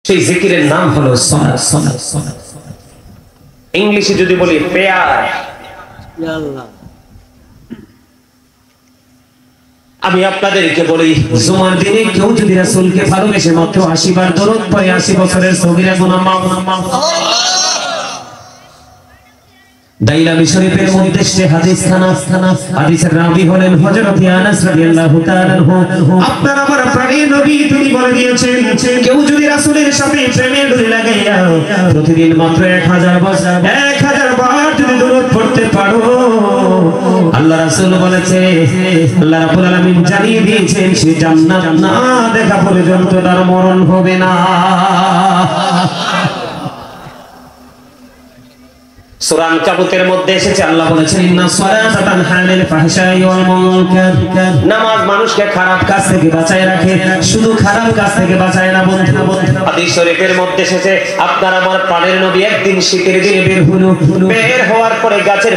সেই জিকিরের নাম হলো সালাত। ইংলিশে যদি বলি প্রেয়ার। আমি আপনাদেরকে বলি, জুমার দিনে কেউ যদি রাসূলকে ভালোবেসে মাত্র 80 বার দরুদ পড়ে 80 বছরের সগীরা গুনাহ মাফ। দাইলামি শরীফের মধ্যে সে হাদিস খানা, হাদিসের রাবি হলেন হযরত আনাস রাদিয়াল্লাহু তাআলা আনহু। আপনার আমার প্রাণের নবী তিনি বলে দিয়েছেন, কেউ যদি রাসূলের সাথে প্রেমের ডোরি লাগাইয়া প্রতিদিন মাত্র 1000 বার যদি দরুদ পড়তে পারো, আল্লাহ রাসূল বলেছে, আল্লাহ রাব্বুল আলামিন জানিয়ে দিয়েছেন সে জান্নাত না দেখা পর্যন্ত তার মরণ হবে না। সূরা আনকাবুতের মধ্যে এসেছে, আল্লাহ বলেছেন ইন্না সালাতা তানহা আনিল ফাহশাই ওয়াল মুনকার। নামাজ মানুষকে খারাপ কাজ থেকে বাঁচায় রাখে, শুধু খারাপ কাজ থেকে বাঁচায় না বন্ধু। হাদিস শরীফের মধ্যে এসেছে, আপনার আমার প্রাণের নবী একদিন শীতের দিনে বের হলো, বের হওয়ার পরে গাছের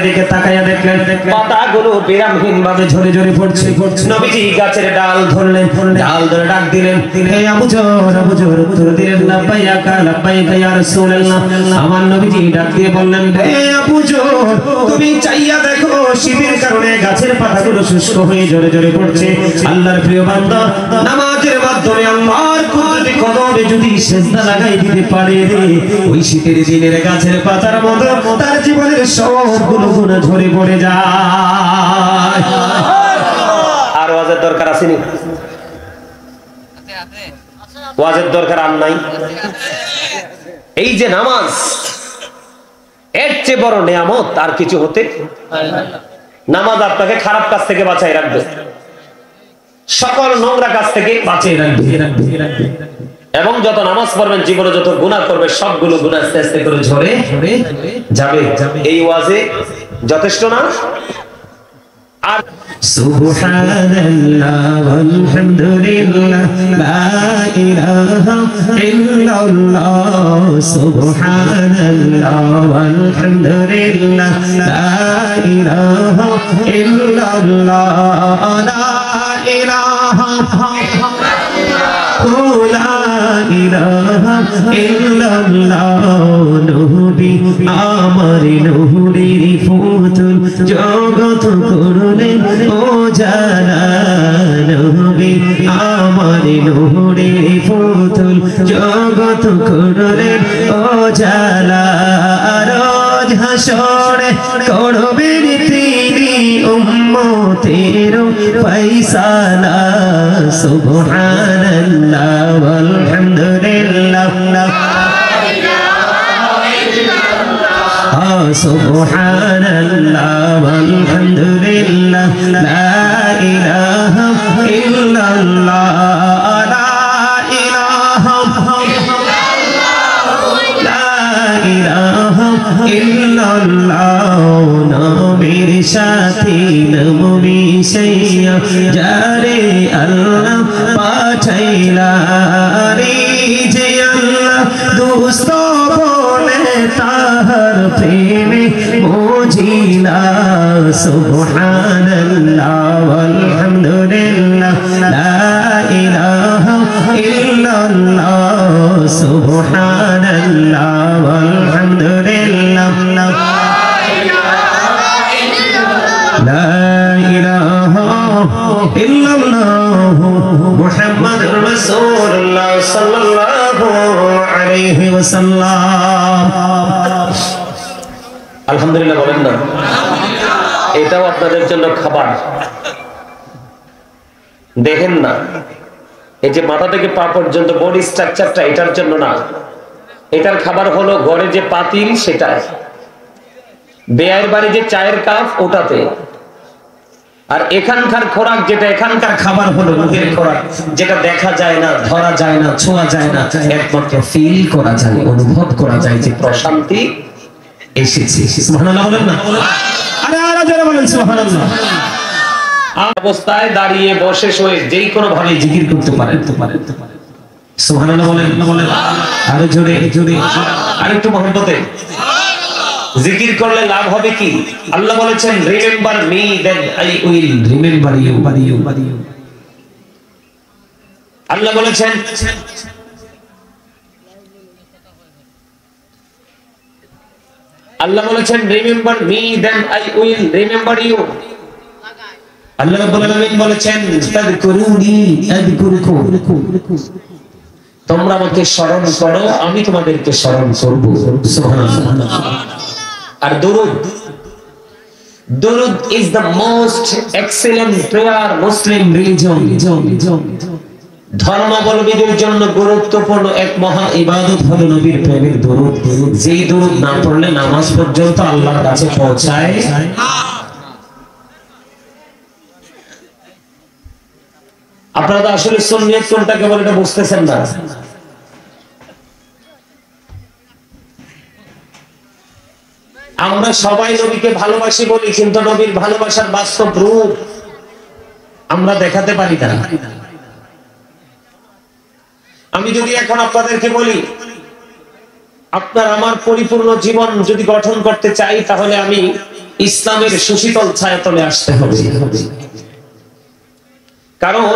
দিকে তাকায়া দেখলেন পাতাগুলো বিরামহীন ভাবে ঝরে ঝরে পড়ছে। নবীজি গাছের ডাল ধরলেন, ডাল ধরে ডাক দিলেন, হে আবু জর, উত্তর দিলেন লাব্বাইকা ইয়া রাসূলুল্লাহ। আমার নবীজি ডাক দিয়ে বললেন, হে আবু জর, তুমি চাইয়া দেখো শীতের কারণে গাছের পাতাগুলো শুষ্ক হয়ে ঝরে ঝরে পড়ছে। আল্লাহর প্রিয় বান্দা, নামাজের মাধ্যমে আল্লাহর কুদরতি কদমে যদি সিজদা লাগাই দিতে পারে, ওই শীতের দিনের গাছের পাতার মতো তার জীবনের সবগুলো গুনাহ ঝরে পড়ে যায়। আর ওয়াজের দরকার আছে নি? ওয়াজের দরকার আর নাই। এই যে নামাজ, এর চেয়ে বড় নিয়ামত আর কিছু হতে। নামাজ আপনাকে খারাপ কাজ থেকে বাঁচায় রাখবে, সকল নোংরা কাজ থেকে বাঁচিয়ে রাখবে, এবং যত নামাজ পড়বেন জীবনে যত গুনাহ করবে সবগুলো গুনাহ আস্তে আস্তে করে ঝরে যাবে। এই ওয়াজে যথেষ্ট না? আর সুবহানাল্লাহ ওয়ালহামদুলিল্লাহ লা ইলাহা ইল্লাল্লাহ, সুবহানাল্লাহ ওয়ালহামদুলিল্লাহ লা ইলাহা ইল্লাল্লাহ, লা ইলাহা ইল্লাল্লাহ। নবী আমার নূরের পুতুল জগৎ করলেন ও জানা, নবী আমার নূরের পুতুল জগৎ করলেন ও জানা। রোজ হাসরে করবেন তিনি উম্মতের ফয়সালা, সুবহানাল্লাহ ওয়ালহামদুলিল্লাহ সুবহানাল্লাহ ওয়ালহামদুলিল্লাহ লা ইলাহা ইল্লাল্লাহ, লা ইলাহা ইল্লাল্লাহ। নবীর সাথী নবী সাইয়া যারে আল্লাহ পাঠাইলা রে, যে আল্লাহ দোস্ত বলে তাহার প্রেমে বুঝিলা, সুবহানাল্লাহ ওয়ালহামদুলিল্লাহ লা ইলাহা ইল্লাল্লাহ, সুবহানাল্লাহ ওয়ালহামদুলিল্লাহ লা ইলাহা ইল্লাল্লাহ মুহাম্মাদুর রাসূলুল্লাহ সাল্লাল্লাহু আলাইহি ওয়াসাল্লাম। আলহামদুলিল্লাহ বলেন না? এটাও আপনাদের জন্য খাবার। দেখেন না, এই যে মাথা থেকে পা পর্যন্ত বডি স্ট্রাকচারটা এটার জন্য না, এটার খাবার হলো ঘরে যে পাতিল সেটা, বেয়ার বাড়ি যে চায়ের কাপ ওটাতে, আর এখানকার খোরাক যেটা, এখানকার খাবার হলো মুখের খোরাক, যেটা দেখা যায় না, ধরা যায় না, ছোঁয়া যায় না, একমাত্র ফিল করা যায়, অনুভব করা যায় যে প্রশান্তি এসেছে। সুবহানাল্লাহ বলেন না? আরে আরে যারা বলেন সুবহানাল্লাহ। অবস্থায় দাঁড়িয়ে বসে শুয়ে যেই কোনো ভাবে জিকির করতে পারেন। সুবহানাল্লাহ বলেন না? বলেন আরো জোরে জোরে, আরেকটু মহব্বতে। জিকির করলে লাভ হবে কি? আল্লাহ বলেছেন remember me then I will remember you. Allah বলেছেন আল্লাহ বলেছেন remember me then I will remember you. Allah রাব্বুল আলামিন বলেছেন তাযকুরুনি আযকুরুকুম, তোমরা আমাকে স্মরণ করো আমি তোমাদেরকে স্মরণ করব। সুবহানাল্লাহ। আর দুরুদ is the most excellent prayer Muslim religion, ধর্মাবলম্বীদের জন্য গুরুত্বপূর্ণ এক মহা ইবাদত হলো নবীর প্রেমের দুরূদ। যেই দুরূদ না পড়লে নামাজ পর্যন্ত আল্লাহর কাছে পৌঁছায় না। আপনারা তো আসলে সুন্নিয়ত কোনটাকে বলে এটা বুঝতেছেন না। আমরা সবাই নবীকে ভালোবাসি বলি, কিন্তু নবীর ভালোবাসার বাস্তব রূপ আমরা দেখাতে পারি না। আমি যদি এখন আপনাদেরকে বলি আপনার আমার পরিপূর্ণ জীবন যদি গঠন করতে চাই, তাহলে আমি ইসলামের সুশীতল ছায়াতলে আসতে হবে। কারণ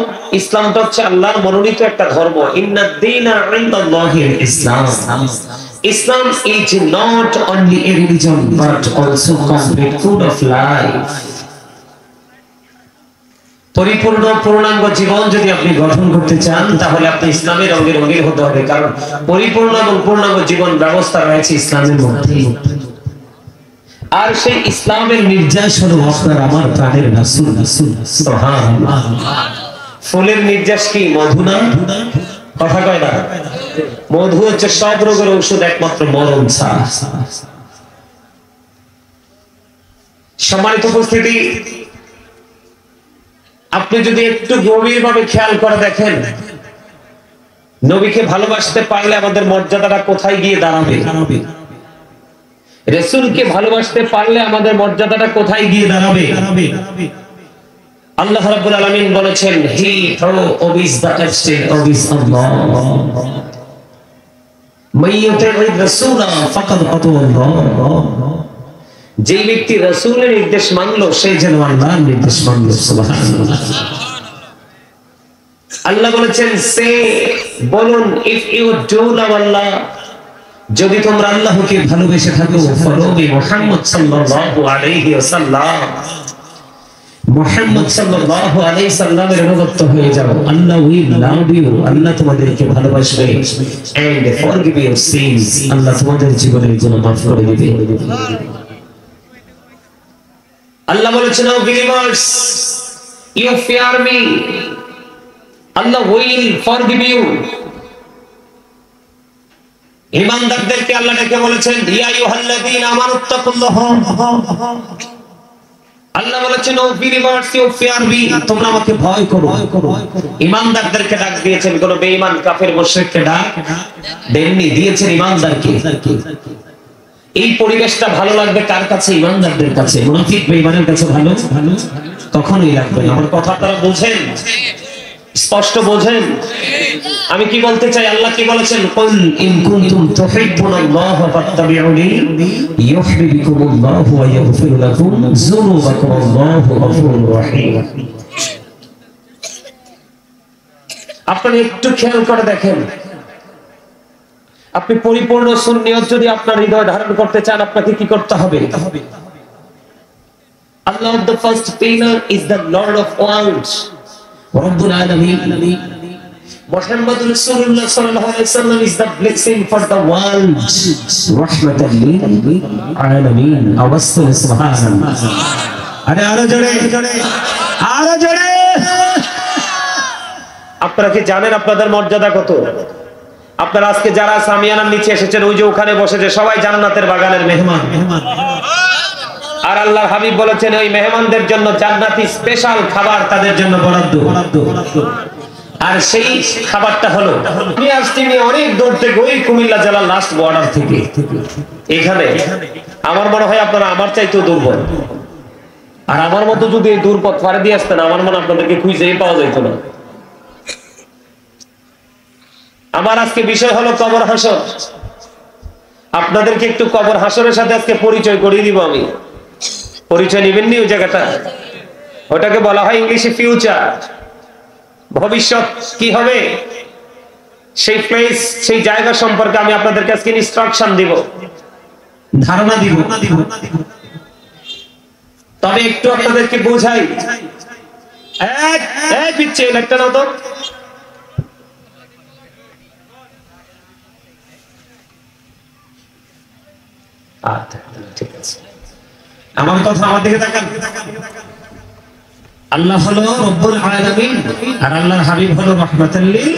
ইসলামটা হচ্ছে আল্লাহর মনোনীত একটা ধর্ম। ইন্নাদ-দীনা ইনদাল্লাহিল ইসলাম। Islam is not only a religion but also complete code of life. পরিপূর্ণ পূর্ণাঙ্গ জীবন যদি আপনি গঠন করতে চান, তাহলে আপনি ইসলামের রঙে রঙিন হতে হবে। কারণ পরিপূর্ণ এবং পূর্ণাঙ্গ জীবন ব্যবস্থা রয়েছে ইসলামের মধ্যে। আর সেই ইসলামের নির্যাস হলো আপনার আমার প্রাণের রাসূল। সুবহানাল্লাহ। ফুলের নির্যাস কি মধু না? কথা কয় না? মধু হচ্ছে সব রোগের ঔষধ, একমাত্র মরণ ছাড়া। সম্মানিত উপস্থিতি, আপনি যদি একটু গভীরভাবে খেয়াল করে দেখেন, নবীকে ভালোবাসতে পারলে আমাদের মর্যাদাটা কোথায় গিয়ে দাঁড়াবে? রাসূলকে ভালোবাসতে পারলে আমাদের মর্যাদাটা কোথায় গিয়ে দাঁড়াবে? আল্লাহ রাব্বুল আলামিন বলেছেন, হি হু ওবিস দা এক্সটেন্ট ওবিস আল্লাহ মাইয়ুতির রাসূলা ফাকাদ আতাল্লাহ। যে ব্যক্তি রাসূলের নির্দেশ মানলো সে যেন আল্লাহর নির্দেশ মানলো। সুবহানাল্লাহ। আল্লাহ বলেছেন, সে বলুন, ইফ ইউ ডু লাভ আল্লাহ, যদি তোমরা আল্লাহকে ভালোবেসে থাকো, ফলো মি মুহাম্মদ সাল্লাল্লাহু আলাইহি ওয়াসাল্লাম, মুহাম্মদ সাল্লাল্লাহু আলাইহি সাল্লামের অনুগত হয়ে যাও, আল্লাহ উইল লাভ ইউ, আল্লাহ তোমাদেরকে ভালোবাসবে, and forgive your sins, Allah তোমাদের জীবনের গুনাহ মাফ করে দিবে। আল্লাহ বলেছেন, O believers, you fear me, Allah will forgive you. ঈমানদারদেরকে আল্লাহ ডেকে বলেছেন, ইয়া আইয়ুহাল্লাযীনা আমানুত্তাকুল্লাহ, আল্লাহ বলেছেন, O believers you fear me, তোমরা আমাকে ভয় করো। ঈমানদারদেরকে ডাক দিয়েছেন, কোন বেঈমান কাফের মুশরিককে ডাক দেননি, দিয়েছেন ঈমানদারকে। এই পরিবেশটা ভালো লাগবে কার কাছে? ঈমানদারদের কাছে। মুনাফিক বেঈমানের কাছে ভালো কখনোই লাগবে না। আমার কথা আপনারা বুঝেন? স্পষ্ট বোঝেন আমি কি বলতে চাই? আল্লাহ কি বলেছেন? কুল ইন কুনতুম তুহিব্বুনাল্লাহ ফাত্তাবিউনি ইউহিব্বুকুমুল্লাহু ওয়া ইয়াগফির লাকুম যুনুবাকুম, আল্লাহু গফুরুর রহিম। আপনি একটু খেয়াল করে দেখেন, আপনি পরিপূর্ণ সুন্নিয়ত যদি আপনার হৃদয়ে ধারণ করতে চান, আপনাকে কি করতে হবে? আল্লাহ the first pillar is the Lord of worlds, Rabbul Alamin. Muhammad Rasulullah sallallahu alaihi wasallam is the blessing for the world, rahmatan lil alamin. Awassul subhanallah. আরে আরো জোরে, আরো জোরে। আপনারা কি জানেন আপনাদের মর্যাদা কত? আপনারা আজকে যারা সামিয়ানার নিচে এসেছেন, ওই যে ওখানে বসেছে, সবাই জান্নাতের বাগানের মেহমান। আর আল্লাহর হাবিব বলেছেন, ওই মেহমানদের জন্য জান্নাতি স্পেশাল খাবার তাদের জন্য বরাদ্দ। আর সেই খাবারটা হলো, আমি আসছি অনেক দূর থেকে, ওই কুমিল্লা জেলার লাস্ট বর্ডার থেকে এখানে। আমার মনে হয় আপনারা আমার চাইতেও দুর্বল। আর আমার মতো যদি এই দূর পথ পাড়ি দিয়ে আসতেন, আমার মনে আপনাদেরকে খুঁজেই পাওয়া যেত না। আমার আজকে বিষয় হলো কবর হাসর। আপনাদেরকে একটু কবর হাসরের সাথে আজকে পরিচয় করিয়ে দিব আমি। পরিচয় নিবেন নি? ওই জায়গাটা, ওটাকে বলা হয় ইংলিশে ফিউচার, ভবিষ্যৎ কি হবে সেই প্লেস, সেই জায়গা সম্পর্কে আমি আপনাদেরকে আজকে ইনস্ট্রাকশন দিব। ধারণা দিব। তবে একটু আপনাদেরকে বোঝাই, পিচ্ছে একটা নাও তো। ঠিক আছে, আমার কথা আমার দিকে তাকান। আল্লাহ হলো রব্বুল আলামিন আর আল্লাহর হাবিব হলো রাহমাতুল লিল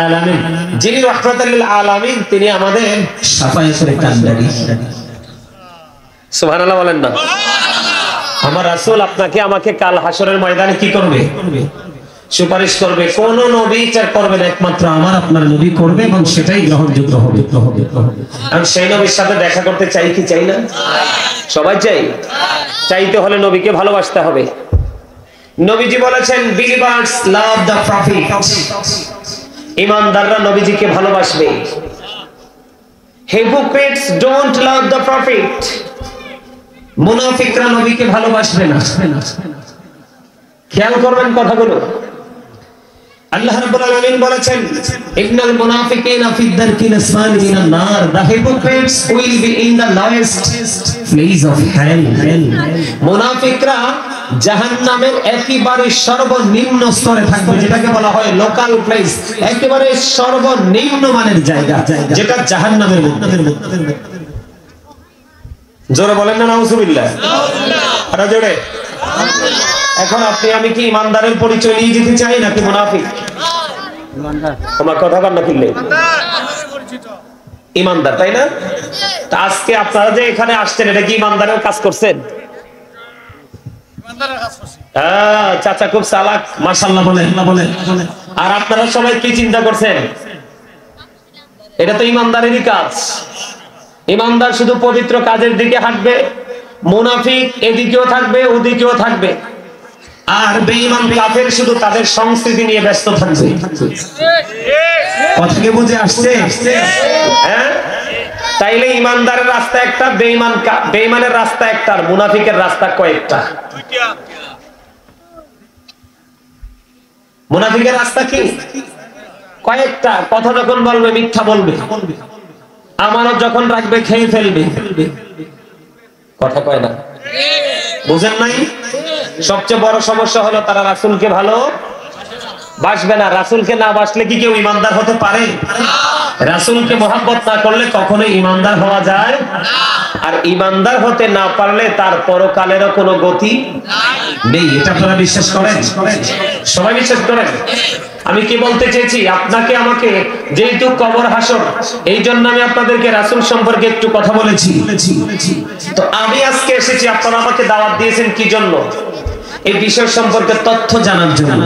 আলামিন। যিনি রাহমাতুল লিল আলামিন তিনি আমাদের শাফায়াতুল কান্দারি। সুবহানাল্লাহ বলেন না? আমার রাসূল আপনাকে আমাকে কাল হাসরের ময়দানে কি করবে? সুপারিশ করবে। কোন নবী চার করবে না, একমাত্র আমার আপনার নবী করবে এবং সেটাই গ্রহণযোগ্য হবে। আমি সেই নবীর সাথে দেখা করতে চাই কি চাই না? সবাই চাই। চাইতে হলে নবীকে ভালোবাসতে হবে। নবীজি বলেছেন বিলিভার্স লাভ দ্য প্রফিট। ঈমানদাররা নবীজিকে ভালোবাসবে। Hypocrites don't love the profit. মুনাফিকরা নবীকে ভালোবাসবে না। খেয়াল করবেন কথাগুলো। আল্লাহ রাব্বুল আলামিন বলেছেন ইন্নাল মুনাফিকিনা ফি দারকিল আসফালি মিনান নার, the hypocrites will be in the lowest place of hell। মুনাফিকরা জাহান্নামের একেবারে সর্বনিম্ন স্তরে থাকবে, যেটাকে বলা হয় লোকাল প্লেস, একেবারে সর্বনিম্ন মানের জায়গা, যেটা জাহান্নামের মধ্যে। জোরে বলেন না নাউজুবিল্লাহ? আরে জোরে। এখন আপনি আমি কি ইমানদারের পরিচয় নিয়ে যেতে চাই নাকি মুনাফিক? তোমার কথা কান না কিনলে ইমানদার, তাই না? তা আজকে আপনারা যে এখানে আসছেন, এটা কি ইমানদারের কাজ করছেন? চাচা খুব চালাক, মাশাআল্লাহ বলেন। আর আপনারা সবাই কি চিন্তা করছেন? এটা তো ইমানদারেরই কাজ। ইমানদার শুধু পবিত্র কাজের দিকে হাঁটবে, মুনাফিক এদিকেও থাকবে ওদিকেও থাকবে, আর বেঈমান কাফের শুধু তাদের সংস্কৃতি নিয়ে ব্যস্ত থাকবে। কথা কি বুঝে আসছে? হ্যাঁ, তাইলে ইমানদারের রাস্তা একটা, বেঈমানের রাস্তা একটা, আর মুনাফিকের রাস্তা কয়েকটা। মুনাফিকের রাস্তা কি? কয়েকটা। কথা যখন বলবে মিথ্যা বলবে, আমানত যখন রাখবে খেয়ে ফেলবে। কথা কয় না, বুঝেন নাই? সবচেয়ে বড় সমস্যা হলো তারা রাসূলকে ভালো বাসবে না। রাসূলকে না বাসলে কি কেউ ইমানদার হতে পারে? রাসূলকে মহব্বত না করলে কখনোই ইমানদার হওয়া যায় না। আর ইমানদার হতে না পারলে তার পরকালেরও কোনো গতি নেই। এটা আপনারা বিশ্বাস করেন? সবাই বিশ্বাস করেন? আমি কি বলতে চেয়েছি, আপনাকে আমাকে যেহেতু কবর হাসর, এই জন্য আমি আপনাদেরকে রাসূল সম্পর্কে একটু কথা বলেছি। তো আমি আজকে এসেছি, আপনারা আমাকে দাওয়াত দিয়েছেন কি জন্য? এই বিষয় সম্পর্কে তথ্য জানার জন্য।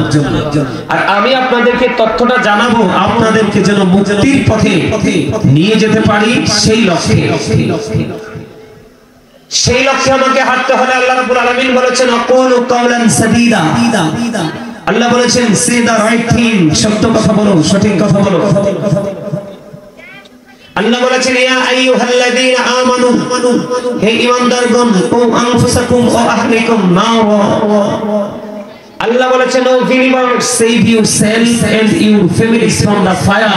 আর আমি আপনাদেরকে তথ্যটা জানাবো আপনাদেরকে যেন মুক্তির পথে নিয়ে যেতে পারি, সেই লক্ষ্যে। সেই লক্ষ্যে আমাকে হাঁটতে হলে আল্লাহ রাব্বুল আলামিন বলেছেন আকুলু কাওলান সাদীদা। আল্লাহ বলেছেন সে দা রাইট থিং, সত্য কথা বলো, সঠিক কথা বলো। আল্লাহ বলেছেন ইয়া আইয়ুহাল্লাযীনা আমানু, হে ঈমানদারগণ, ও আনফুসাকুম ওয়া আহলিকুম নারা। আল্লাহ বলেছেন ও believers, save yourself and your families from the fire।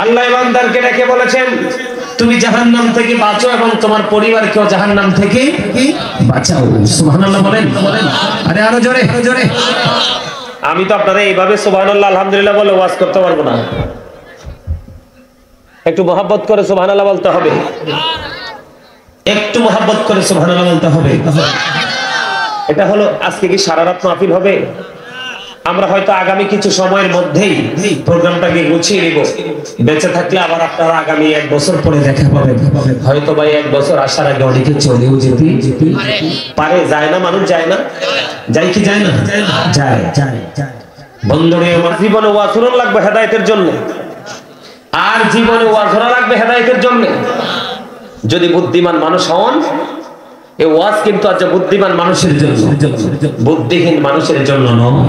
আল্লাহ ঈমানদারকে ডেকে বলেছেন তুমি জাহান্নাম থেকে বাঁচো এবং তোমার পরিবারকেও জাহান্নাম থেকে বাঁচাও। সুবহানাল্লাহ বলেন। আরে আরো জোরে জোরে। আমি তো আপনারা এইভাবে সুবহানাল্লাহ আলহামদুলিল্লাহ বলে ওয়াজ করতে পারবো না। একটু মহব্বত করে সুবহানাল্লাহ বলতে হবে। একটু মহব্বত করে সুবহানাল্লাহ বলতে হবে। এটা হলো আজকে কি সারা রাত মাহফিল হবে? আমরা হয়তো আগামী কিছু সময়ের মধ্যেই প্রোগ্রামটাকে গুছিয়ে নিব। বেঁচে থাকলে আবার আপনারা আগামী 1 বছর পরে দেখা পাবেন। হয়তো ভাই 1 বছর আসার আগে অনেকে চলেও যেতে পারে। যায় না? মানুষ যায় না? যায় কি যায় না? যায়। বন্ধুরে আমার জীবনে ওয়াজুরন লাগবে হেদায়েতের জন্য, আর জীবনে ওয়াজরা লাগবে হেদায়েতের জন্য। যদি বুদ্ধিমান মানুষ হন, এই ওয়াজ কিন্তু আজ বুদ্ধিমান মানুষের জন্য, বুদ্ধিহীন মানুষের জন্য নয়।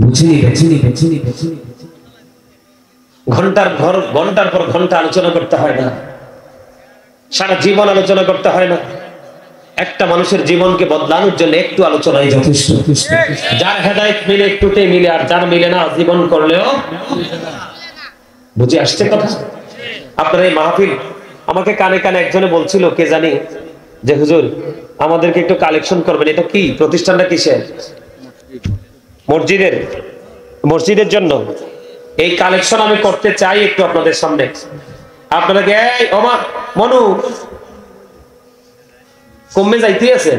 বুঝিনি? ঘন্টার পর ঘন্টা আলোচনা করতে হয় না, সারা জীবন আলোচনা করতে হয় না। একটা মানুষের জীবনকে বদলানোর জন্য একটু আলোচনাই যথেষ্ট। যার হেদায়েত মিলে একটুতেই মিলে, আর যার মিলে না জীবন করলেও। বুঝে আসছে কথা? আপনার এই মাহফিল, আমাকে কানে কানে একজনে বলছিল, কে জানি, যে হুজুর আমাদেরকে একটু কালেকশন করবেন। এটা কি প্রতিষ্ঠানটা কিসের? মসজিদের জন্য এই কালেকশন আমি করতে চাই একটু আপনাদের সামনে। আপনারা কি মনু কমে যাইতে আছে?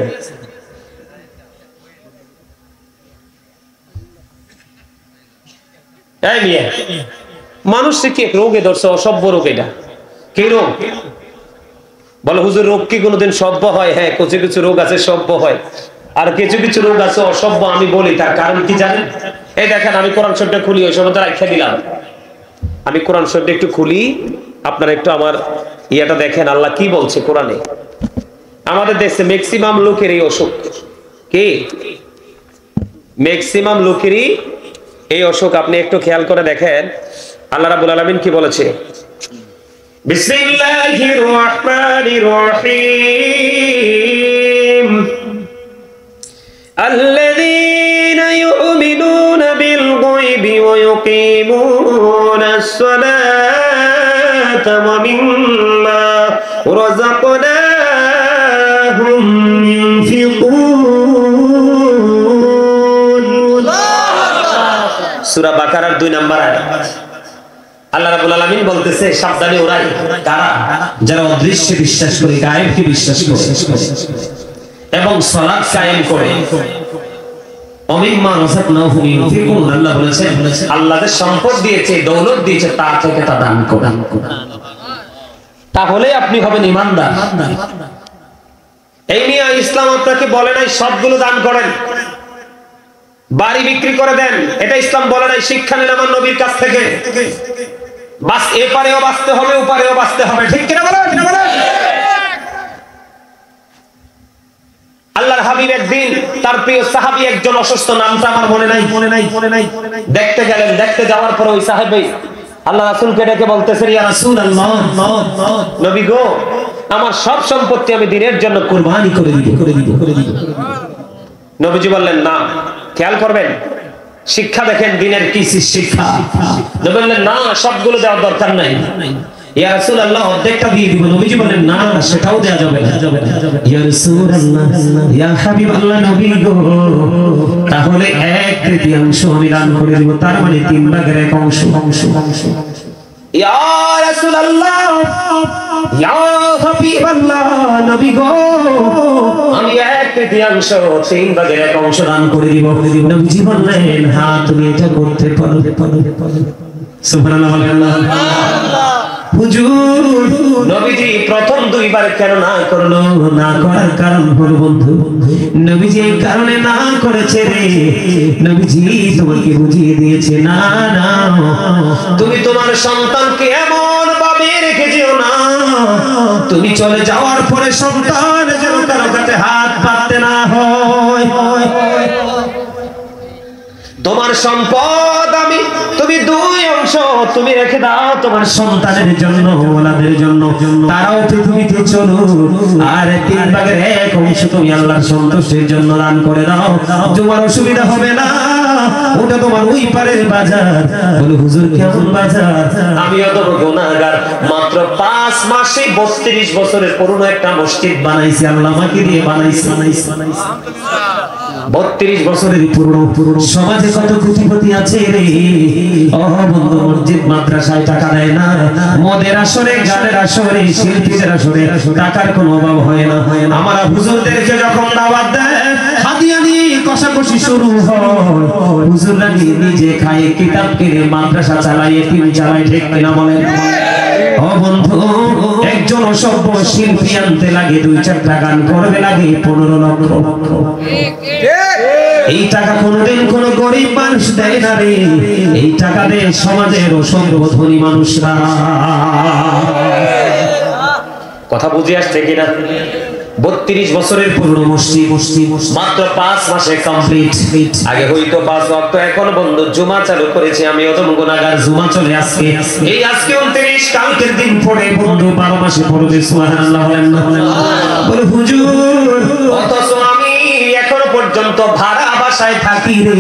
মানুষ কি রোগে ধরছে, অসভ্য রোগ। এটা কি রোগ বলে? হুজুর রোগ কি কোনোদিন সভ্য হয়? হ্যাঁ, কিছু কিছু রোগ আছে সভ্য হয়, আর কিছু কিছু রোগ আছে অসভ্য। আমি বলি তার কারণ কি জানেন? এই দেখেন, আমি কোরআন শরীফটা খুলি, ওই সময় রাখা দিলাম। আমি কোরআন শরীফটা একটু খুলি, আপনারা একটু আমার ইয়াটা দেখেন, আল্লাহ কি বলছে কোরআনে। আমাদের দেশে ম্যাক্সিমাম লোকের এই অসুখ। কি ম্যাক্সিমাম লোকেরই এই অসুখ। আপনি একটু খেয়াল করে দেখেন আল্লাহ রাব্বুল আলামিন কি বলেছে। বিসমিল্লাহির রহমানির রহিম। আল্লাযীনা ইউমিনুনা বিল গায়বি ওয়া ইউকিমুনাস সালাতা ওয়া মিম্মা রাযাকনাহুম ইউনফিকুন। সূরা বাকারার 2 নম্বর আয়াত। আল্লাহ রাব্বুল আলামিন বলতেছে, সাবধানে ওরাই কারা? যারা অদৃশ্যে বিশ্বাস করে, গায়েবকে বিশ্বাস করে এবং সালাত কায়েম করে। অমিম্মা রাযাকনাহুম ইউনফিকুন। আল্লাহ বলেছেন, আল্লাহ যে সম্পদ দিয়েছে, দৌলত দিয়েছে, তা থেকে তা দান করেন। তাহলে আপনি হবেন ঈমানদার। এই নিয়ে ইসলাম আপনাকে বলে নাই সবগুলো দান করেন, বাড়ি বিক্রি করে দেন। এটা ইসলাম বলে নাই। শিক্ষা নেন আমার নবীর কাছ থেকে। বাস এপারেও বাঁচতে হবে, ওপারেও বাঁচতে হবে। ঠিক কিনা বলেন? আল্লাহর হাবিব একদিন তার প্রিয় সাহাবী একজন অসুস্থ, নামটা আমার মনে নাই। দেখতে গেলেন। দেখতে যাওয়ার পরে ওই সাহাবী আল্লাহ রাসূলকে ডেকে বলতেছেন, ইয়া রাসূলুল্লাহ, নবী গো, আমার সব সম্পত্তি আমি দ্বীনের জন্য কুরবানি করে দিব। নবীজি বললেন, না, খেয়াল করবেন, শিক্ষা দেখেন দ্বীনের কি শিক্ষা। নবী বললেন, না, সবগুলো দেওয়ার দরকার নাই। ইয়া রাসূলুল্লাহ, অর্ধেকটা দিয়ে দিব। নবীজি বলেন, না, সেটাও দেয়া যাবে না। ইয়া রাসূলুল্লাহ, ইয়া হাবিবাল্লাহ, নবী গো, তাহলে 1/3 আমি দান করে দিব, তার মানে 3/1 অংশ। ইয়া রাসূলুল্লাহ, ইয়া হাবিবাল্লাহ, নবী গো, আমি 1/3 3/1 অংশ দান করে দিব। নবীজি বললেন, হ্যাঁ, তুমি এটা করতে পারো। সুবহানাল্লাহ, সুবহানাল্লাহ। হুজুর, নবীজি প্রথম 2 বার কেন না করলো? না করার কারণ হলো, বন্ধু, নবীজি এই কারণে না করেছে রে, নবীজি তোমাকে বুঝিয়ে দিয়েছে, না, তুমি তোমার সন্তানকে এমন ভাবে রেখে যেও না, তুমি চলে যাওয়ার পরে সন্তান যেন কারো কাছে হাত পাততে না হয়। তোমার সম্পদ তুমি 2 অংশ তুমি রেখে দাও তোমার সন্তানের জন্য, ওলাদের জন্য, তারাও পৃথিবীতে চলো। আর 3/1 অংশ তুমি আল্লাহর সন্তুষ্টির জন্য দান করে দাও। তোমার অসুবিধা হবে না, ওটা তোমার ওই পারের বাজার। বলে, হুজুর কেমন বাজার? আমিও তো গুনাহগার। মাত্র 5 মাসে 32 বছরের পুরনো একটা মসজিদ বানাইছি, আল্লাহ আমাকে দিয়ে বানাইছি। 32 বছরের পুরনো। সমাজে কত কোটিপতি আছে রে, বন্ধু, মসজিদ মাদ্রাসায় টাকা দেয় না। মদের আসরে, গানের আসরে, শিল্পীদের আসরে টাকার কোনো অভাব হয় না। আমার হুজুরদেরকে যখন দাওয়াত দেয়, হাদিয়া নিয়ে কষাকষি শুরু হয়। হুজুররা নিজে খায়, কিতাব কিনে মাদ্রাসা চালায়, এতিম চালায়। ঠিক কিনা বলেন? বন্ধু, একজন অসভ্য শিল্পী আনতে লাগে 2-4টা গান করবে লাগে 15 লক্ষ। এই টাকা কোনদিন কোন গরিব মানুষ দেয় না রে, এই টাকা দেয় সমাজের অসংখ্য ধনী মানুষরা। কথা বুঝে আসছে কিনা? 32 বছরের পুরনো মসজিদ মাত্র 5 মাসে কমপ্লিট। আগে হইতো 5 ওয়াক্ত, এখন বন্ধু জুমা চালু করেছে। আমি অত গুনাহগার, জুমা চলে আজকে। এই আজকে 29, কালকের দিন পড়ে বন্ধু 12 মাসে পড়বে। সুবহানাল্লাহ, বলেন না? বলে হুজুর, অথচ আমি এখনো পর্যন্ত ভাড়া বাসায় থাকি রে,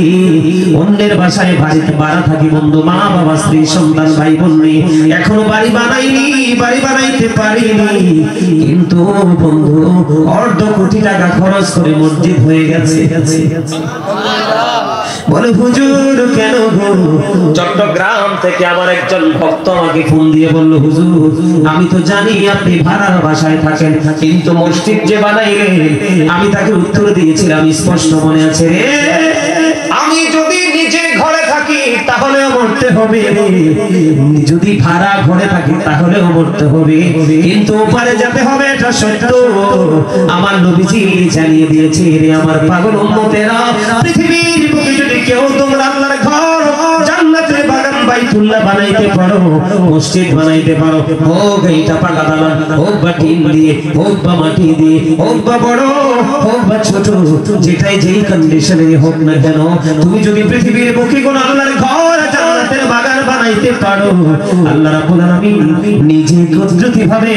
অন্যের বাসায় বাড়িতে ভাড়া থাকি বন্ধু, মা বাবা স্ত্রী সন্তান ভাই বোন নিয়ে এখনো বাড়ি বানাইনি, বাড়ি বানাইতে পারিনি, কিন্তু বন্ধু অর্ধ কোটি টাকা খরচ করে মসজিদ হয়ে গেছে। বলে হুজুর কেন গো? চট্টগ্রাম থেকে আমার একজন ভক্ত আমাকে ফোন দিয়ে বলল, হুজুর আমি তো জানি আপনি ভাড়ার বাসায় থাকেন, কিন্তু মসজিদ যে বানাইলেন, আমি তাকে উত্তর দিয়েছিলাম স্পষ্ট মনে আছে রে, আমি যদি নিজে ঘরে থাকি তাহলেও মরতে হবে, যদি ভাড়া ঘরে থাকি তাহলেও মরতে হবে, কিন্তু ওপারে যেতে হবে এটা সত্য। আমার নবীজি জানিয়ে দিয়েছে রে আমার পাগল উম্মতেরা, পৃথিবীর বুকে যদি কেউ তোমরা আল্লাহর ঘর জান্নাতের বাগান বাইতুল্লাহ বানাইতে পারো, মসজিদ বানাইতে পারো, হোক এইটা পাকা দালান, হোক বা টিন দিয়ে, হোক বা মাটি দিয়ে, হোক বা বড়, হোক বা ছোট, যেটাই যেই কন্ডিশনে হোক না কেন, তুমি যদি পৃথিবীর বুকে কোন আল্লাহর ঘর জান্নাতের বাগান বানাইতে পারো, আল্লাহ রাব্বুল আলামিন নিজে কুদরতিভাবে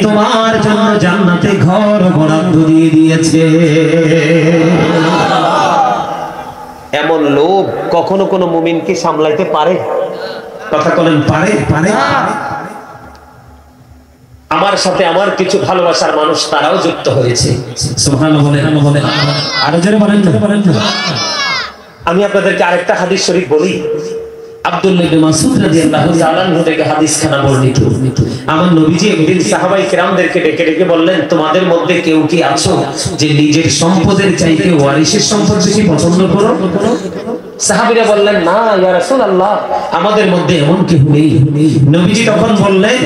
তোমার জন্য জান্নাতে ঘর বরাদ্দ দিয়ে দিয়েছে। এমন লোভ কখনো কোন মুমিনকে সামলাইতে পারে? কথা বলেন, পারে? পারে। আমার সাথে আমার কিছু ভালোবাসার মানুষ তারাও যুক্ত হয়েছে। সুবহানাল্লাহ বলেন, আরো জোরে বলেন। আমি আপনাদেরকে আরেকটা হাদিস শরীফ বলি। আব্দুল্লাহ ইবনে মাসউদ রাদিয়াল্লাহু তাআলা আনহু থেকে হাদিসখানা বর্ণিত। আমার নবীজি একদিন সাহাবায়ে কেরামদেরকে ডেকে ডেকে বললেন, তোমাদের মধ্যে কেউ কি আছো যে নিজের সম্পদের চাইতে ওয়ারিসের সম্পদ বেশি পছন্দ করো? সাহাবীরা বললেন, না ইয়া রাসূলুল্লাহ, আমাদের মধ্যে এমন কেউ নেই। নবীজি তখন বললেন,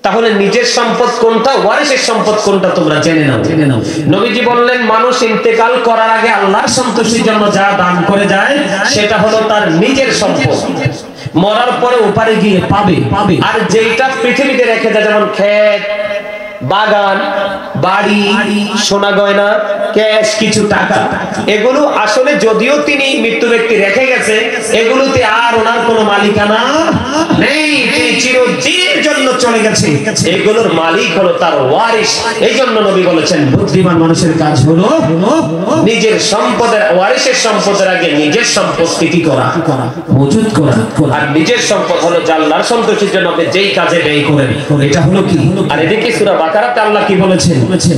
তাহলে নিজের সম্পদ কোনটা, ওয়ারিসের সম্পদ কোনটা তোমরা জেনে নাও। নবীজি বললেন, মানুষ ইন্তেকাল করার আগে আল্লাহর সন্তুষ্টির জন্য যা দান করে যায় সেটা হলো তার নিজের সম্পদ, মরার পরে ওপারে গিয়ে পাবে। আর যেটা পৃথিবীতে রেখে যায়, যেমন ক্ষেত, বাগান, বাড়ি, সোনা গয়না, ক্যাশ, কিছু টাকা, এগুলো আসলে যদিও তিনি মৃত্যু ব্যক্তি রেখে গেছে, এগুলোতে আর ওনার কোনো মালিকানা নেই, তিনি চিরদিনের জন্য চলে গেছে, এগুলোর মালিক হলো তার ওয়ারিস। এই জন্য নবী বলেছেন, বুদ্ধিমান মানুষের কাজ হলো নিজের সম্পদের, ওয়ারিসের সম্পদের আগে নিজের সম্পত্তি কি করা, মজুদ করা। আর নিজের সম্পদ হলো আল্লাহর সন্তুষ্টির জন্য আপনি যেই কাজে ব্যয় করেন, এটা হলো কি। আর এদিকে সূরা বাকারাতে আল্লাহ কি বলেছেন?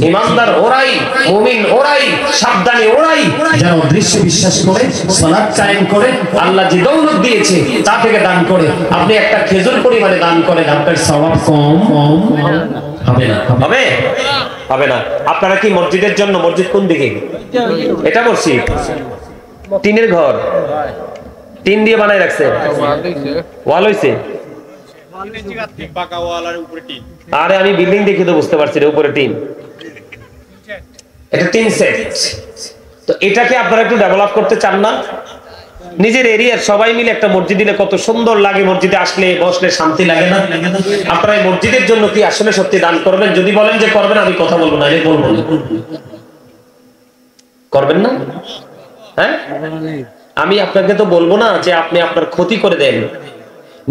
ঈমানদার ওরাই, মুমিন ওরাই, সাবধানী ওরাই যারা অদৃশ্য বিশ্বাস করে, সালাত কায়েম করে, আল্লাহ যে দৌলত দিয়েছে তা থেকে দান করে। আপনি একটা খেজুর পরিমাণে দান করেন, আপনার সওয়াব কম হবে না? হবে না। আপনারা কি মসজিদের জন্য, মসজিদ কোন দিকে? এটা মসজিদ, টিনের ঘর, টিন দিয়ে বানায় রাখছে, ওয়াল হইছে। আরে আমি বিল্ডিং দেখে তো বুঝতে পারছি উপরে টিন, এটা টিন সেট। তো এটাকে আপনারা একটু ডেভেলপ করতে চান না? নিজের এরিয়ার সবাই মিলে একটা মসজিদ দিলে কত সুন্দর লাগে, মসজিদে আসলে বসলে শান্তি লাগে না? আপনারা এই মসজিদের জন্য কি আসলে সত্যি দান করবেন? যদি বলেন যে করবেন, আমি কথা বলবো না, বলবো না, করবেন না? হ্যাঁ, আমি আপনাকে তো বলবো না যে আপনি আপনার ক্ষতি করে দেন।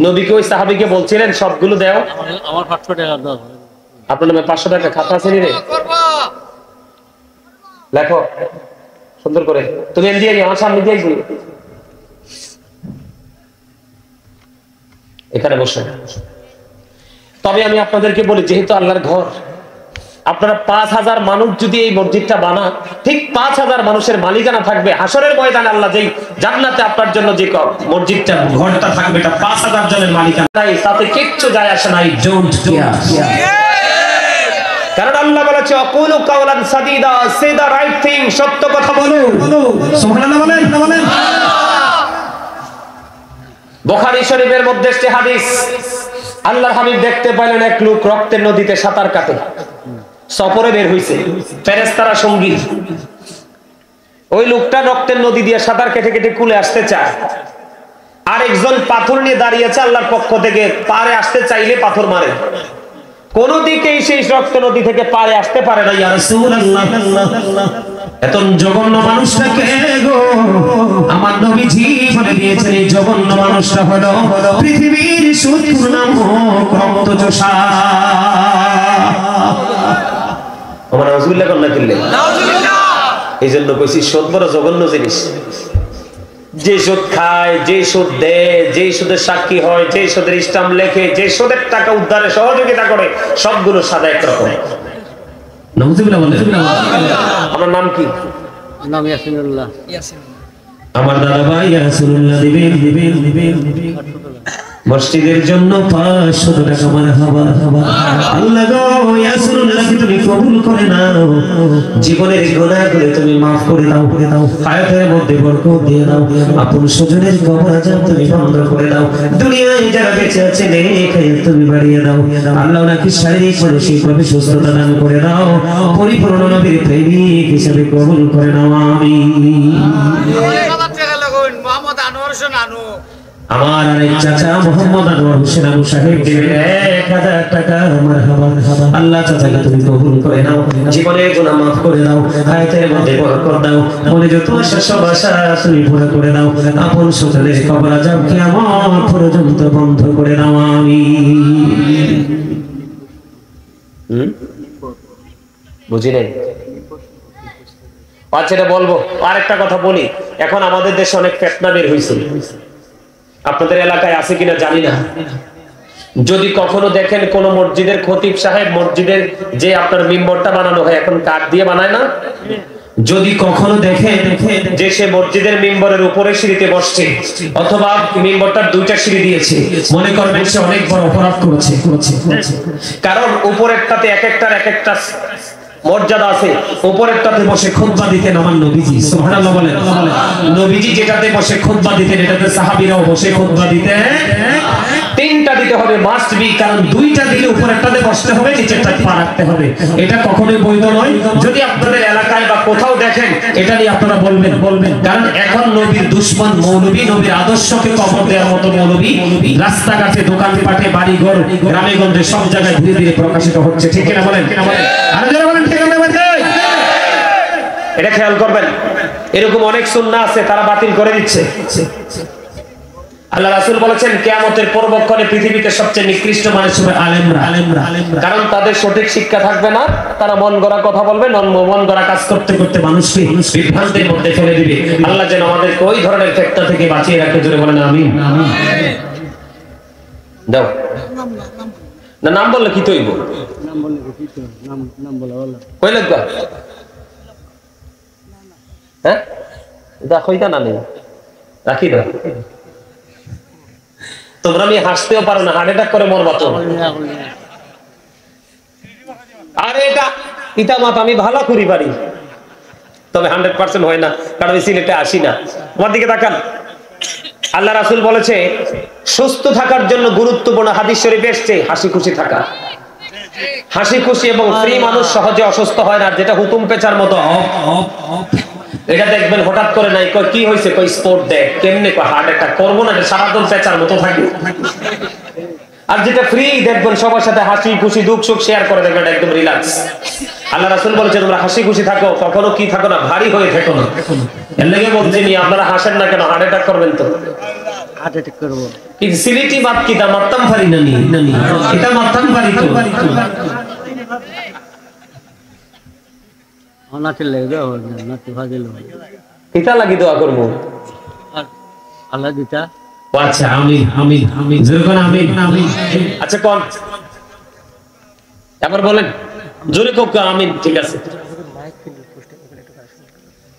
নবীকে ওই সাহাবীকে বলছিলেন সবগুলো দাও, আমার 500 টাকা দাও। আপনার নামে 500 টাকা খাতা আছে রে, লেখো সুন্দর করে, তুমি দিয়ে আমার সামনে দিয়ে এখানে বসে। তবে আমি আপনাদেরকে বলি, যেহেতু আল্লাহর ঘর, আপনারা 5000 মানুষ যদি এই মসজিদটা বানান, ঠিক 5000 মানুষের মালিকানা থাকবে। হাসরের ময়দানে আল্লাহ যেই জান্নাতে আপনার জন্য যে মসজিদটা, ঘরটা থাকবে, এটা 5000 জনের মালিকানা, তাতে কিচ্ছু যায় আসে না। ডোন্ট কেয়ার, কারণ আল্লাহ বলেছে, আকুলু কাওলান সাদীদা, সে দা রাইট থিং, সত্য কথা বলো। সুবহানাল্লাহ বলেন। বুখারী শরীফের মধ্যে একটি হাদিস, আল্লাহর হাবিব দেখতে পেলেন এক লোক রক্তের নদীতে সাঁতার কাটে, সফরে বের হইছে, ফেরেশতারা সঙ্গী। ওই লোকটা রক্তের নদী দিয়ে সাঁতার কেটে কেটে কুলে আসতে চায়, আরেকজন পাথর নিয়ে দাঁড়িয়ে আছে আল্লাহর পক্ষ থেকে, পারে আসতে চাইলে পাথর মারে, কোন দিকেই সেই রক্ত নদী থেকে পারে আসতে পারে না। ইয়া রাসূলুল্লাহ, এত জঘন্য মানুষটাকে গো আমার নবীজি বলে দিয়েছেন, এই জঘন্য মানুষটা হলো পৃথিবীর শত্রু নামক রক্তচোষা। ওমর রাসূলুল্লাহ কন্যা কিনলেন, এই জন্য কইছি সুদ বড় জঘন্য জিনিস। যে সুদ খায়, যে সুদ দেয়, যে সুদের সাক্ষী হয়, যে সুদের স্টাম্প লেখে, যে সুদের টাকা উদ্ধারে সহযোগিতা করে, সবগুলো সাদা একরকম। নাউযুবিল্লাহ বলেন। আমার নাম কি? নাম ইয়াসিনুল্লাহ। আমার দাদা ভাই ইয়াসিনুল্লাহ দিবেন মসজিদের জন্য 500 টাকা। মারহাবা। আল্লাহ গো ইয়াসিনুল্লাহ তুমি কবুল করে নাও, জীবনের গুনাহগুলো তুমি maaf করে দাও, হায়াতের মধ্যে বরকত দিয়ে দাও, আপন স্বজনের কবর আযাব তুমি বন্ধ করে দাও, দুনিয়ায় যারা বেঁচে আছে নেক হায়াত তুমি বাড়িয়ে দাও। আল্লাহ নাকি শারীরিক মানসিকভাবে সুস্থতা দান করে দাও, পরিপূর্ণ নবীর প্রেমিক হিসেবে কবুল করে নাও। আমিন। মোহাম্মদ আনোয়ার হোসেন আনু, আমার আরেক চাচা মোহাম্মদ আনোয়ার হোসেন আনু সাহেব দিবেন 1000 টাকা। মারহাবা। আল্লাহ চাচাকে তুমি কবুল করে নাও, জীবনের গুনাহ maaf করে দাও, হায়াতের মধ্যে বরকত দাও, মনে যত আশা সব আশা তুমি পুরো করে দাও, আপন স্বজনের কবর আযাব কিয়ামত পর্যন্ত বন্ধ করে দাও। আমিন। বুঝি নাই? আচ্ছা এটা বলবো। আরেকটা কথা বলি, এখন আমাদের দেশে অনেক ফিতনা বের হইছে, আপনাদের এলাকায় আছে কিনা জানি না। যদি কখনো দেখেন কোন মসজিদের খতিব সাহেব, মসজিদের যে আপনার মিম্বরটা বানানো হয় এখন কাঠ দিয়ে বানায় না, যদি কখনো দেখেন যে সে মসজিদের মিম্বরের উপরে সিঁড়িতে বসছে অথবা মিম্বরটার 2টা সিঁড়ি দিয়েছে, মনে করবেন সে অনেক বড় অপরাধ করেছে। কারণ উপরেরটাতে এক একটা মর্যাদা আছে, উপরেরটাতে বসে খুতবা দিতেন আমার নবীজি, সুবহানাল্লাহ বলেন। নবীজি যেটাতে বসে খুতবা দিতেন এটাতে সাহাবীরাও বসে খুতবা দিতেন। 3টা দিতে হবে মাস্ট বি, কারণ 2টা দিলে উপরেরটাতে বসতে হবে, নিচেরটাতে পা রাখতে হবে। এটা কখনোই বৈধ নয়। যদি আপনাদের এলাকায় বা কোথাও দেখেন এটা নিয়ে আপনারা বলবেন, কারণ এখন নবীর দুশমন মৌলবী, নবীর আদর্শকে কবর দেওয়ার মতো মৌলবী রাস্তাঘাটে, দোকানপাটে, বাড়িঘর, গ্রামে গঞ্জে সব জায়গায় ধীরে ধীরে প্রকাশিত হচ্ছে। ঠিক কিনা বলেন? আর যারা বলেন ঠিক না বলেন, এটা খেয়াল করবেন। এরকম অনেক সুন্নাহ আছে তারা বাতিল করে দিচ্ছে। আল্লাহ রাসূল বলেছেন কিয়ামতের পূর্বক্ষণে পৃথিবীতে সবচেয়ে নিকৃষ্ট মানুষ হবে আলেমরা, কারণ তাদের সঠিক শিক্ষা থাকবে না, তারা মন গড়া কথা বলবে, মন গড়া কাজ করতে করতে মানুষকে বিভ্রান্তির মধ্যে ফেলে দিবে। আল্লাহ যেন আমাদেরকে ওই ধরনের ফিতনা থেকে বাঁচিয়ে রাখতে, জোরে বলেন আমিন। দাও না, নাম বললে কি তৈব? নাম বললে কি তো নাম বলা হলো কই লাগবা? হ্যাঁ দেখো এটা না নেই, রাখি দাও। তোমরা আমি হাসতেও পারো না, হার্ট অ্যাটাক করে মরবা তো। আরে এটা মাত আমি ভালো করি পারি, তবে 100% হয় না, কারণ এই সিলেটে আসি না। আমার দিকে তাকান। আল্লাহ রাসূল বলেছে সুস্থ থাকার জন্য গুরুত্বপূর্ণ হাদিস শরীফে এসেছে হাসি খুশি থাকা। হাসি খুশি এবং ফ্রি মানুষ সহজে অসুস্থ হয় না। যেটা হুতুম পেঁচার মতো এটা দেখবেন হঠাৎ করে নাই, কই কি হইছে, কই স্পোর্ট দেয় কেমনে, কই হার্ট অ্যাটাক করবো না, সারাদিন পেঁচার মতো থাকে। আর যেটা ফ্রি দেখবেন সবার সাথে হাসি খুশি দুঃখ সুখ শেয়ার করে, দেখবেন একদম রিল্যাক্স। আল্লাহ রাসূল বলেছে তোমরা হাসি খুশি থাকো, কখনো কি থাকো না, ভারী হয়ে থাকো না। এর লাগি বলছি নি আপনারা হাসেন না কেন, হার্ট অ্যাটাক করবেন তো। হার্ট অ্যাটাক করব কি সিলিটি বাত কি দা মাত্তাম পারি না নি, এটা মাত্তাম পারি তো। অনাতে লেগে হবে না, তো ভাগিল এটা লাগি দোয়া করব। আল্লাহ দিতা। আচ্ছা আমিন জোরে কোন আমিন। আচ্ছা কোন এবার বলেন জোরে কোক আমিন। ঠিক আছে,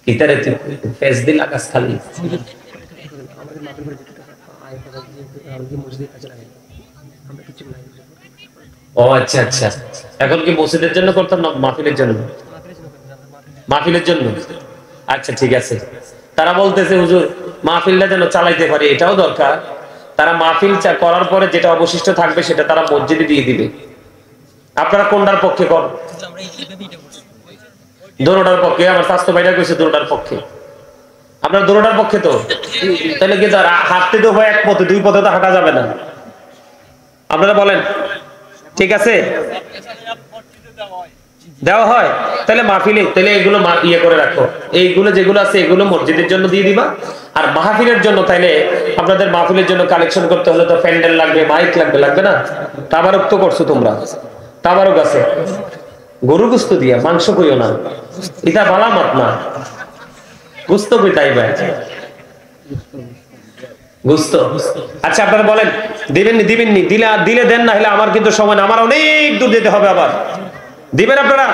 কিতারে তুই ফেস দিল আকাশ খালি। ও আচ্ছা আচ্ছা, এখন কি মসজিদের জন্য করতাম না মাহফিলের জন্য? মাহফিলের জন্য। আচ্ছা ঠিক আছে। তারা বলতেছে হুজুর মাহফিলটা যেন চালাইতে পারি, এটাও দরকার। তারা মাহফিল করার পরে যেটা অবশিষ্ট থাকবে সেটা তারা মসজিদে দিয়ে দিবে। আপনারা কোনটার পক্ষে কর? দোনোটার পক্ষে। আমার স্বাস্থ্য ভাইরা কইছে দোনোটার পক্ষে। আপনার দোনোটার পক্ষে তো? তাহলে কি হাঁটতে তো হয় এক পথে, 2 পথে তো হাঁটা যাবে না। আপনারা বলেন ঠিক আছে? দেওয়া হয় তাহলে মাহফিলে, তাহলে এগুলো ইয়ে করে রাখো। এইগুলো যেগুলো আছে এগুলো মসজিদের জন্য দিয়ে দিবা। আর মাহফিলের জন্য তাইলে আপনাদের মাহফিলের জন্য কালেকশন করতে হলে তো প্যান্ডেল লাগবে, মাইক লাগবে না? তাবারক তো করছো তোমরা, তাবারক আছে। গরু গোস্ত দিয়া, মাংস কইও না, এটা বলা মত না গুস্ত পিটাই ভাই গুস্ত আচ্ছা আপনারা বলেন দিবেননি দিবেননি দিলে দেন না হলে আমার কিন্তু সময় না আমার অনেক দূর যেতে হবে আবার দিবেন আপনারা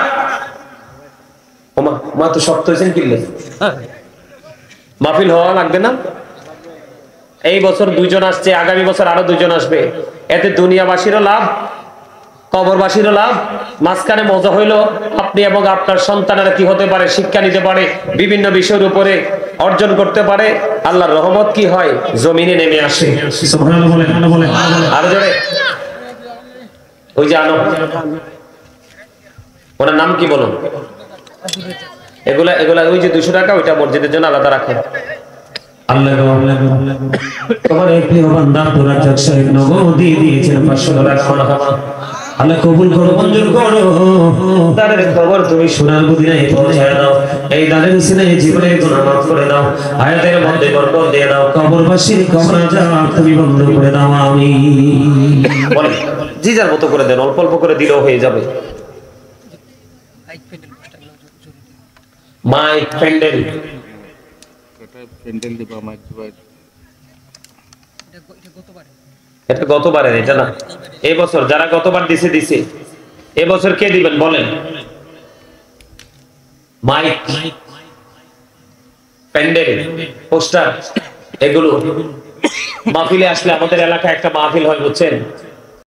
ওমা মা তো শক্ত হয়েছেন কিনলে মাহফিল হওয়া লাগবে না এই বছর 2 জন আসছে আগামী বছর আরো 2 জন আসবে এতে দুনিয়াবাসীরও লাভ কবরবাসীরও লাভ মাঝখানে মজা হইলো আপনি এবং আপনার সন্তানেরা কি হতে পারে শিক্ষা নিতে পারে বিভিন্ন বিষয়ের উপরে অর্জন করতে পারে আল্লাহর রহমত কি হয় জমিনে নেমে আসে সুবহানাল্লাহ বলেন আর জোরে ওই যে আনো ওনার নাম কি বলুন এগুলা এগুলা ওই যে 200 টাকা ওইটা মসজিদের জন্য আলাদা রাখেন আল্লাহ তোমার এক প্রিয় বান্দা রাজ্জাক সাহেব নগদ দিয়েছেন 500 টাকা আল্লাহ কবুল করো মঞ্জুর করো দানের খবর তুমি সোনার মদিনায় পৌঁছায় দাও এই দানের উসিলায় জীবনের গুনাহ মাফ করে দাও হায়াতের মধ্যে বরকত দিয়ে দাও কবরবাসীর কবর আযাব তুমি বন্ধ করে দাও আমিন বলেন জি যার মতো করে দেন অল্প অল্প করে দিলেও হয়ে যাবে মাইক প্যান্ডেল প্যান্ডেল দিবা মাইক দিবা এটা গতবারের এটা না এই বছর যারা গতবার দিছে এই বছর কে দিবেন বলেন মাইক প্যান্ডেল পোস্টার এগুলো মাহফিলে আসলে আমাদের এলাকায় একটা মাহফিল হয় বুঝছেন